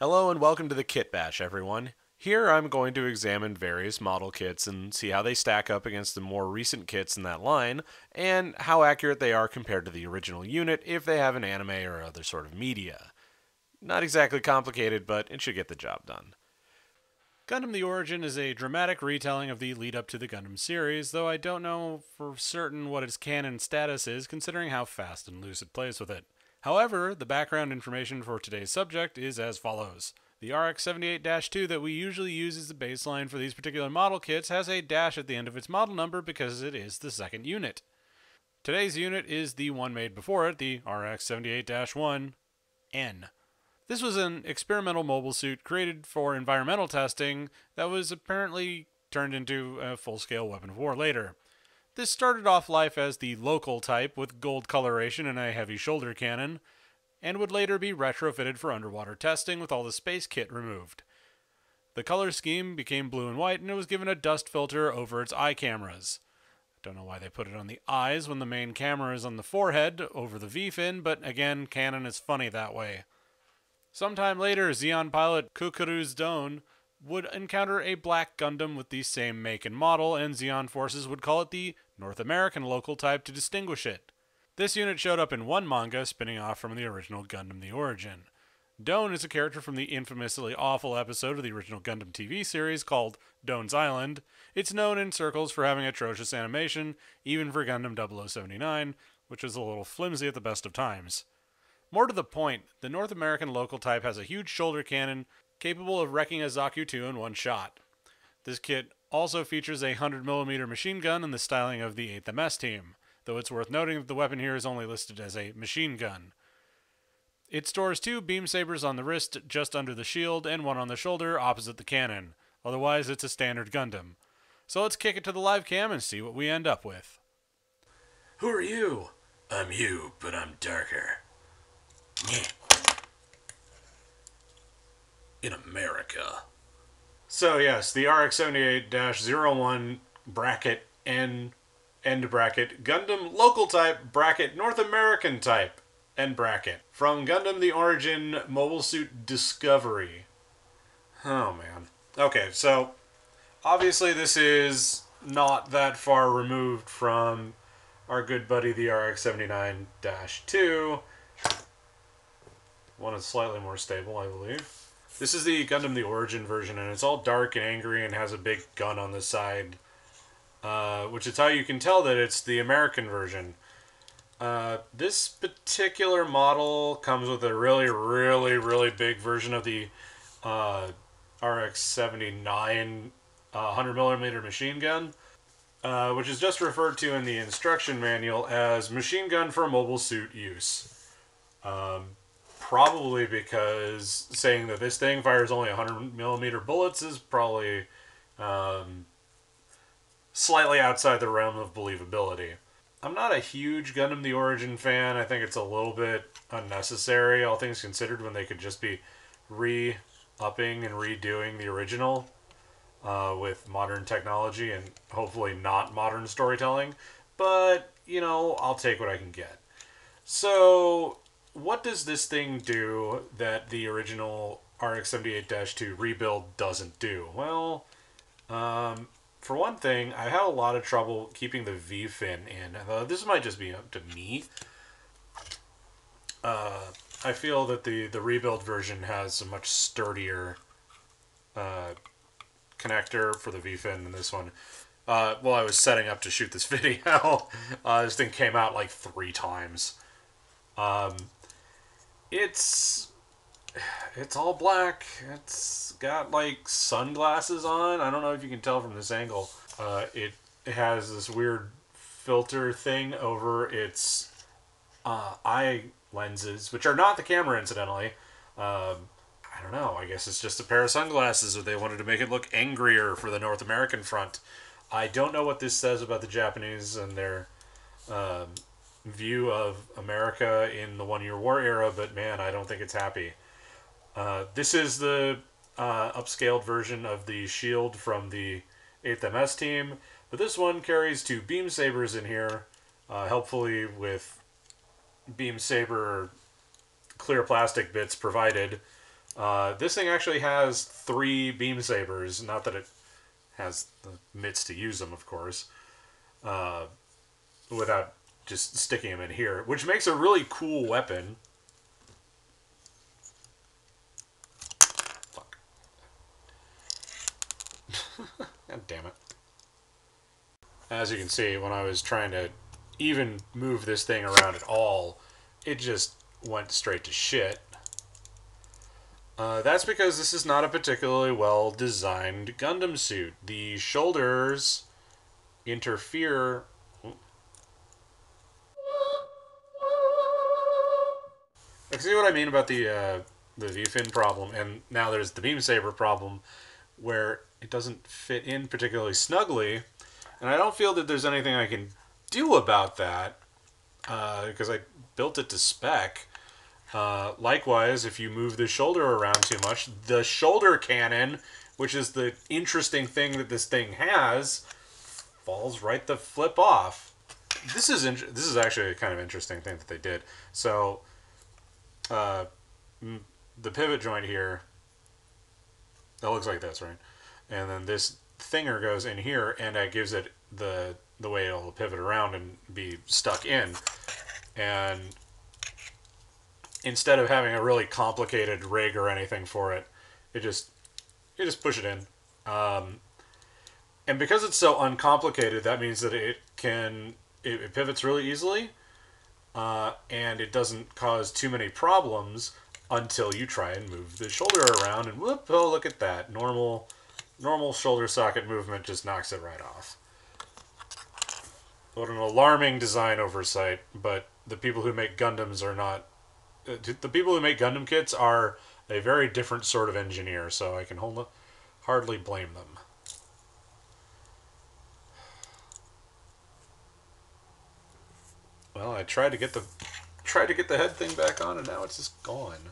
Hello and welcome to the Kitbash, everyone. Here I'm going to examine various model kits and see how they stack up against the more recent kits in that line, and how accurate they are compared to the original unit if they have an anime or other sort of media. Not exactly complicated, but it should get the job done. Gundam The Origin is a dramatic retelling of the lead up to the Gundam series, though I don't know for certain what its canon status is considering how fast and loose it plays with it. However, the background information for today's subject is as follows. The RX-78-02 that we usually use as the baseline for these particular model kits has a dash at the end of its model number because it is the second unit. Today's unit is the one made before it, the RX-78-01N. This was an experimental mobile suit created for environmental testing that was apparently turned into a full-scale weapon of war later. This started off life as the local type with gold coloration and a heavy shoulder cannon, and would later be retrofitted for underwater testing with all the space kit removed. The color scheme became blue and white, and it was given a dust filter over its eye cameras. Don't know why they put it on the eyes when the main camera is on the forehead over the V-fin, but again, canon is funny that way. Sometime later, Zeon pilot Kukuru's Doan would encounter a black Gundam with the same make and model, and Zeon forces would call it the North American local type to distinguish it. This unit showed up in one manga, spinning off from the original Gundam The Origin. Doan is a character from the infamously awful episode of the original Gundam TV series called Doan's Island. It's known in circles for having atrocious animation, even for Gundam 0079, which is a little flimsy at the best of times. More to the point, the North American local type has a huge shoulder cannon capable of wrecking a Zaku 2 in one shot. This kit also features a 100mm machine gun in the styling of the 8th MS team, though it's worth noting that the weapon here is only listed as a machine gun. It stores 2 beam sabers on the wrist just under the shield and 1 on the shoulder opposite the cannon. Otherwise, it's a standard Gundam. So let's kick it to the live cam and see what we end up with. Who are you? I'm you, but I'm darker. In America. So yes, the RX-78-01 bracket N end bracket Gundam local type bracket North American type end bracket from Gundam The Origin Mobile Suit Discovery. Oh man. Okay, so obviously this is not that far removed from our good buddy the RX-79-2. One is slightly more stable, I believe. This is the Gundam The Origin version, and it's all dark and angry and has a big gun on the side, which is how you can tell that it's the American version. This particular model comes with a really big version of the RX-79 100mm machine gun, which is just referred to in the instruction manual as machine gun for mobile suit use. Probably because saying that this thing fires only 100mm bullets is probably slightly outside the realm of believability. I'm not a huge Gundam The Origin fan. I think it's a little bit unnecessary, all things considered, when they could just be re-upping and redoing the original with modern technology and hopefully not modern storytelling. But, you know, I'll take what I can get. So what does this thing do that the original RX-78-2 rebuild doesn't do? Well, for one thing, I had a lot of trouble keeping the V-fin in. This might just be up to me. I feel that the rebuild version has a much sturdier connector for the V-fin than this one. While I was setting up to shoot this video, this thing came out like 3 times. It's all black. It's got like sunglasses on. I don't know if you can tell from this angle. It has this weird filter thing over its eye lenses, which are not the camera, incidentally. I don't know. I guess it's just a pair of sunglasses, or they wanted to make it look angrier for the North American front. I don't know what this says about the Japanese and their view of America in the One-Year War era, but man, I don't think it's happy. This is the upscaled version of the shield from the 8th MS team, but this one carries 2 beam sabers in here, helpfully with beam saber clear plastic bits provided, This thing actually has 3 beam sabers. Not that it has the mitts to use them, of course, without just sticking them in here, which makes a really cool weapon. Fuck. God damn it. As you can see, when I was trying to even move this thing around at all, it just went straight to shit. That's because this is not a particularly well-designed Gundam suit. The shoulders interfere... See what I mean about the V-fin problem, and now there's the beam saber problem, where it doesn't fit in particularly snugly, and I don't feel that there's anything I can do about that, because I built it to spec. Likewise, if you move the shoulder around too much, the shoulder cannon, which is the interesting thing that this thing has, falls right the flip off. This is actually a kind of interesting thing that they did. So, the pivot joint here, that looks like this, right? And then this thinger goes in here, and that gives it the way it'll pivot around and be stuck in. And instead of having a really complicated rig or anything for it, you just push it in. And because it's so uncomplicated, that means that it pivots really easily, and it doesn't cause too many problems until you try and move the shoulder around, and whoop, oh, look at that. Normal shoulder socket movement just knocks it right off. What an alarming design oversight, but the people who make Gundams are not... The people who make Gundam kits are a very different sort of engineer, so I can hardly blame them. Well, I tried to get the head thing back on, and now it's just gone.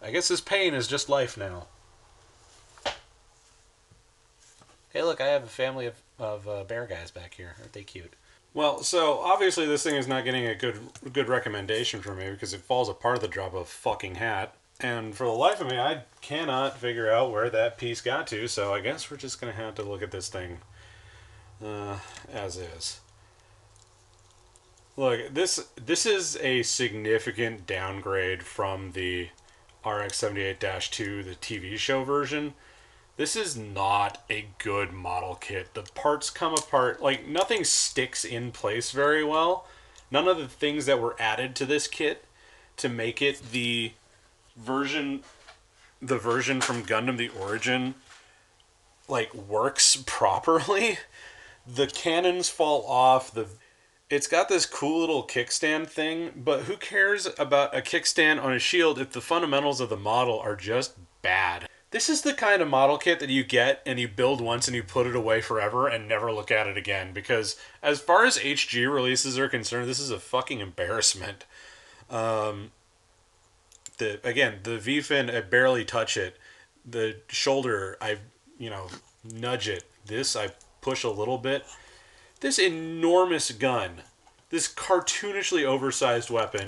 I guess this pain is just life now. Hey, look, I have a family of bear guys back here. Aren't they cute? Well, so obviously this thing is not getting a good recommendation from me because it falls apart at the drop of a fucking hat. And for the life of me, I cannot figure out where that piece got to, so I guess we're just going to have to look at this thing as is. Look, this is a significant downgrade from the RX-78-02, the TV show version. This is not a good model kit. The parts come apart, like, nothing sticks in place very well. None of the things that were added to this kit to make it the version from Gundam the Origin, like, works properly. The cannons fall off. It's got this cool little kickstand thing, but who cares about a kickstand on a shield if the fundamentals of the model are just bad? This is the kind of model kit that you get and you build once and you put it away forever and never look at it again, because as far as HG releases are concerned, this is a fucking embarrassment. The V-fin, I barely touch it. The shoulder, I nudge it. This, I push a little bit. This enormous gun, this cartoonishly oversized weapon,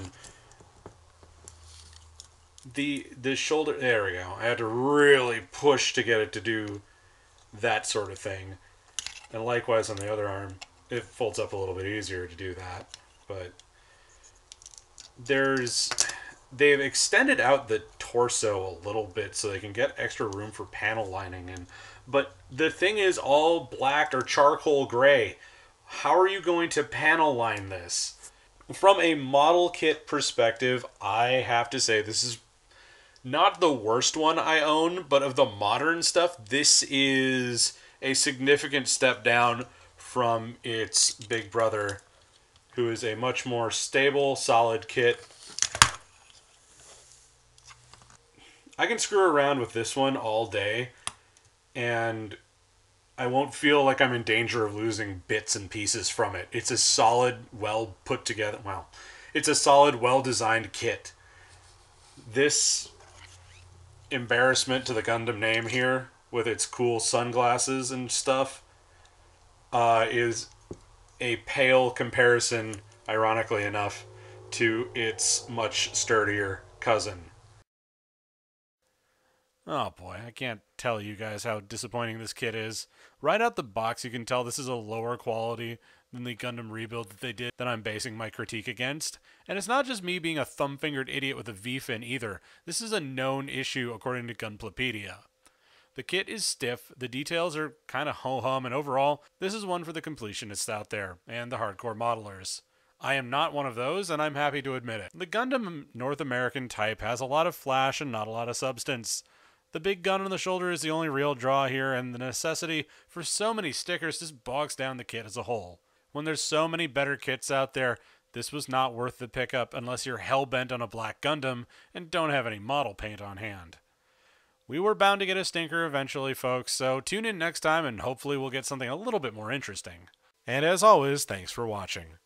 the shoulder, there we go. I had to really push to get it to do that sort of thing. And likewise on the other arm, it folds up a little bit easier to do that. But they've extended out the torso a little bit so they can get extra room for panel lining in. But the thing is all black or charcoal gray. How are you going to panel line this? From a model kit perspective, I have to say this is not the worst one I own, but of the modern stuff, this is a significant step down from its big brother, who is a much more stable, solid kit. I can screw around with this one all day, and I won't feel like I'm in danger of losing bits and pieces from it. It's a solid, well put together, it's a solid, well-designed kit. This embarrassment to the Gundam name here, with its cool sunglasses and stuff, is a pale comparison ironically enough, to its much sturdier cousin. Oh boy, I can't tell you guys how disappointing this kit is. Right out the box, you can tell this is a lower quality than the Gundam rebuild that they did that I'm basing my critique against. And it's not just me being a thumb-fingered idiot with a V-fin either. This is a known issue according to Gunplopedia. The kit is stiff, the details are kind of ho-hum, and overall, this is one for the completionists out there, and the hardcore modelers. I am not one of those, and I'm happy to admit it. The Gundam North American type has a lot of flash and not a lot of substance. The big gun on the shoulder is the only real draw here, and the necessity for so many stickers just bogs down the kit as a whole. When there's so many better kits out there, this was not worth the pickup unless you're hell-bent on a black Gundam and don't have any model paint on hand. We were bound to get a stinker eventually, folks, so tune in next time and hopefully we'll get something a little bit more interesting. And as always, thanks for watching.